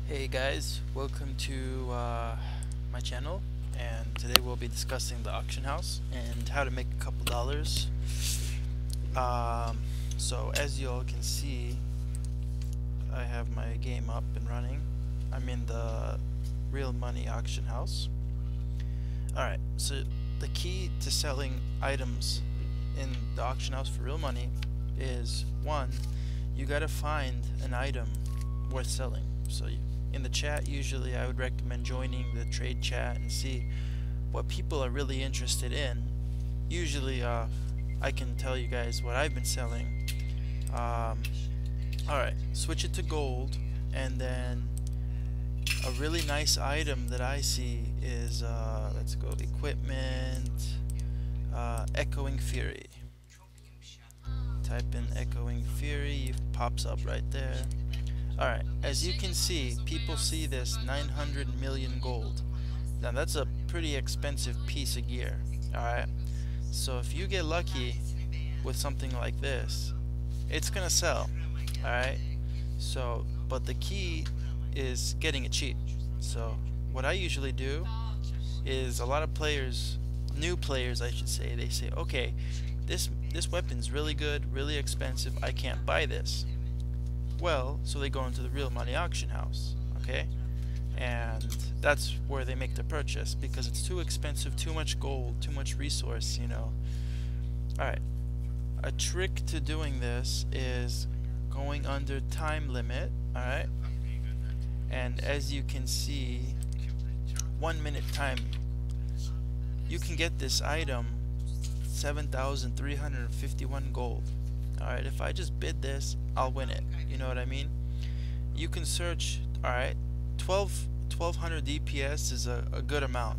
Hey guys, welcome to my channel, and today we'll be discussing the auction house and how to make a couple dollars. Um, so as you all can see, I have my game up and running. I'm in the real money auction house. Alright, so the key to selling items in the auction house for real money is, one, you gotta find an item worth selling. So in the chat, usually I would recommend joining the trade chat and see what people are really interested in. Usually I can tell you guys what I've been selling. Alright, switch it to gold, and then a really nice item that I see is, let's go equipment, Echoing Fury. Type in Echoing Fury, it pops up right there. Alright, as you can see, people see this 900 million gold. Now that's a pretty expensive piece of gear. Alright, so if you get lucky with something like this, it's gonna sell. Alright, so, but the key is getting it cheap. So what I usually do is, a lot of players, new players I should say, they say, okay, this weapon's really good, really expensive, I can't buy this. Well, so they go into the real money auction house, okay? And that's where they make the purchase, because it's too expensive, too much gold, too much resource, you know. Alright, a trick to doing this is going under time limit, alright? And as you can see, 1 minute time, you can get this item 7,351 gold. Alright, if I just bid this, I'll win it. You know what I mean? You can search, alright, 1200 DPS is a good amount.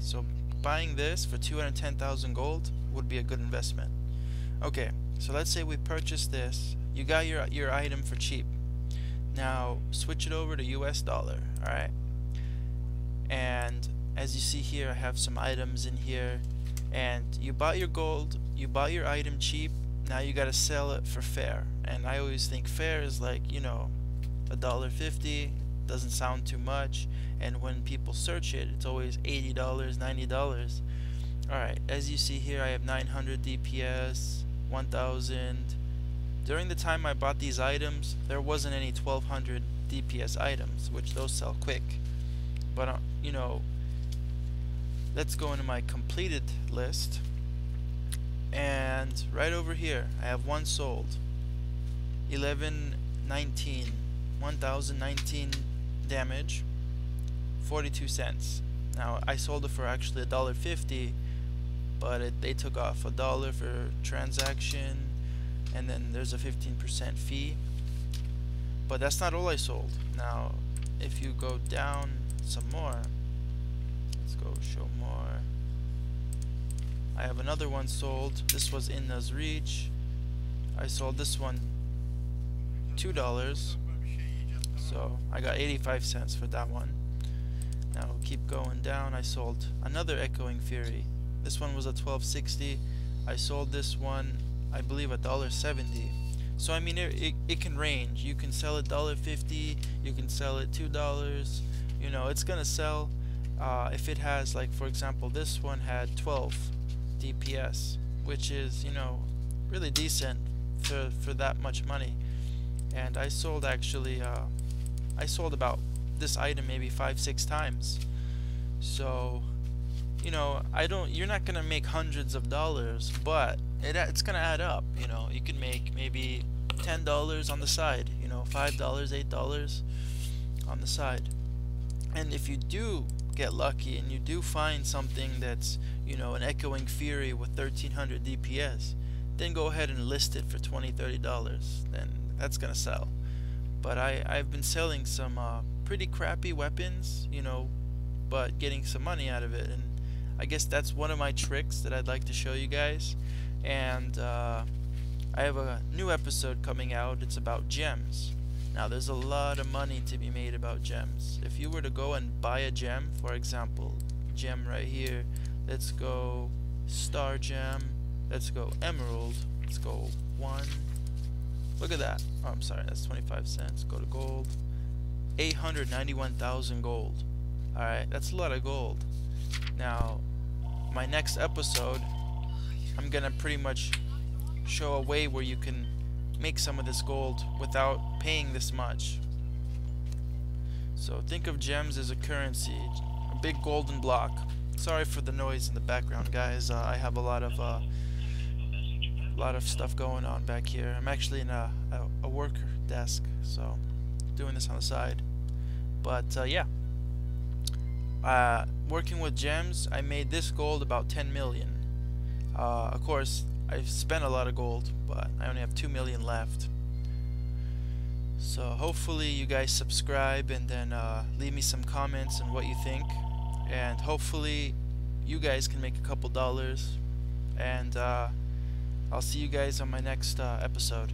So buying this for 210,000 gold would be a good investment. Okay, so let's say we purchase this. You got your item for cheap. Now switch it over to US dollar, alright? And as you see here, I have some items in here. And you bought your gold, you bought your item cheap, now you gotta sell it for fair. And I always think fair is like, you know, $1.50, doesn't sound too much. And when people search it, it's always $80, $90. Alright, as you see here, I have 900 DPS, 1000. During the time I bought these items, there wasn't any 1200 DPS items, which those sell quick. But you know, let's go into my completed list, and right over here I have one sold, 1019 damage, 42 cents. Now I sold it for actually $1.50, but they took off $1 for transaction, and then there's a 15% fee. But that's not all I sold. Now if you go down some more, let's go show more. I have another one sold. This was in Na's reach. I sold this one $2, so I got 85 cents for that one. Now keep going down. I sold another Echoing Fury. This one was a 1260. I sold this one, I believe, $1.70. So I mean, it can range. You can sell it $1.50, you can sell it $2. You know, it's gonna sell. If it has, like, for example, this one had 12 DPS, which is, you know, really decent for that much money. And I sold, actually, I sold about this item maybe 5-6 times. So, you know, you're not gonna make hundreds of dollars, but it's gonna add up. You know, you can make maybe $10 on the side, you know, $5, $8 on the side. And if you do get lucky and you do find something that's, you know, an Echoing Fury with 1300 DPS, then go ahead and list it for $20, $30. Then that's gonna sell. But I've been selling some pretty crappy weapons, you know, but getting some money out of it. And I guess that's one of my tricks that I'd like to show you guys. And I have a new episode coming out. It's about gems. Now there's a lot of money to be made about gems. If you were to go and buy a gem, for example, gem right here, let's go star gem, let's go emerald, let's go 1, look at that, oh I'm sorry, that's 25 cents, go to gold, 891,000 gold. Alright, that's a lot of gold. Now, my next episode, I'm gonna pretty much show a way where you can make some of this gold without paying this much. So think of gems as a currency, a big golden block. Sorry for the noise in the background, guys. I have a lot of stuff going on back here. I'm actually in a worker desk, so doing this on the side. But yeah, working with gems, I made this gold about 10 million. Of course, I've spent a lot of gold, but I only have 2 million left. So hopefully you guys subscribe and then leave me some comments on what you think, and hopefully you guys can make a couple dollars, and I'll see you guys on my next episode.